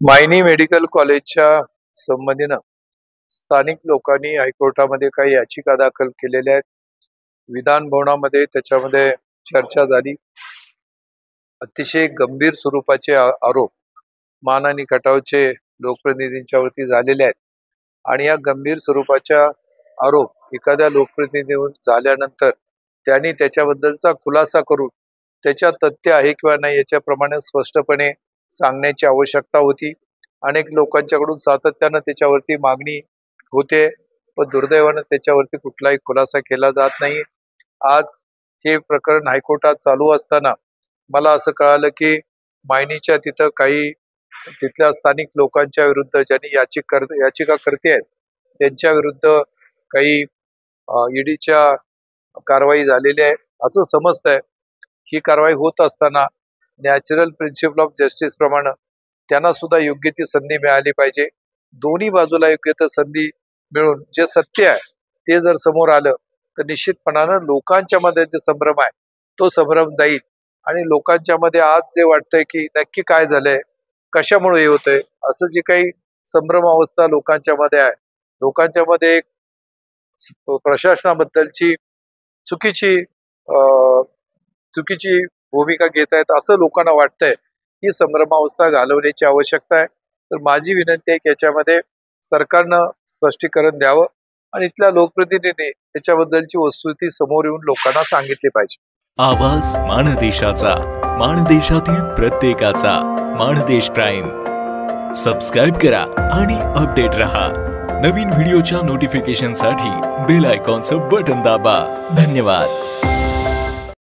Mayani medical कॉलेजच्या संबंधीनं स्थानिक लोकांनी हायकोर्टामध्ये काही याचिका दाखल केलेल्या आहेत. विधान भवनामध्ये त्याच्यामध्ये चर्चा झाली. अतिशय गंभीर स्वरूपाचे आरोप मान आणि खटावचे लोकप्रतिनिधींच्या वरती झालेले आहेत आणि या गंभीर स्वरूपाच्या आरोप एखाद्या लोकप्रतिनिधीवर झाल्यानंतर त्यांनी त्याच्याबद्दलचा खुलासा करून त्याच्या तथ्य आहे किंवा नाही याच्याप्रमाणे स्पष्टपणे सांगण्याची आवश्यकता होती. अनेक लोकांच्याकडून सातत्यानं त्याच्यावरती मागणी होते, पण दुर्दैवानं त्याच्यावरती कुठलाही खुलासा केला जात नाही. आज हे प्रकरण हायकोर्टात चालू असताना मला असं कळालं की मायनीच्या तिथं काही तिथल्या स्थानिक लोकांच्या विरुद्ध ज्यांनी याचिका करते आहेत त्यांच्या विरुद्ध काही ईडीच्या कारवाई झालेली आहे असं समजतंय. ही कारवाई होत असताना नॅचरल प्रिन्सिपल ऑफ जस्टिस प्रमाणे त्यांना सुद्धा योग्य ती संधी मिळाली पाहिजे. दोन्ही बाजूला योग्य ती संधी मिळून जे सत्य आहे ते जर समोर आलं तर निश्चितपणानं लोकांच्या मध्ये जे संभ्रम आहे तो संभ्रम जाईल आणि लोकांच्या मध्ये आज जे वाटतंय की नक्की काय झालंय, कशामुळे हे होतंय, असं जे काही संभ्रम अवस्था लोकांच्या मध्ये आहे, लोकांच्या मध्ये एक प्रशासनाबद्दलची चुकीची चुकीची भूमिका घेत आहेत असं लोकांना वाटतंय. ही संभ्रमावस्था घालवण्याची आवश्यकता आहे. तर माझी विनंती आहे की याच्यामध्ये सरकारनं स्पष्टीकरण द्यावं आणि इथल्या लोकप्रतिनिधींनी त्याच्याबद्दलची वस्तुस्थिती समोर येऊन लोकांना सांगितली पाहिजे. आवाज माणदेशाचा, माणदेशातील प्रत्येकाचा. माणदेश प्राईम सबस्क्राईब करा आणि अपडेट रहा. नवीन व्हिडिओच्या नोटिफिकेशनसाठी बेल आयकॉनचं बटन दाबा. धन्यवाद.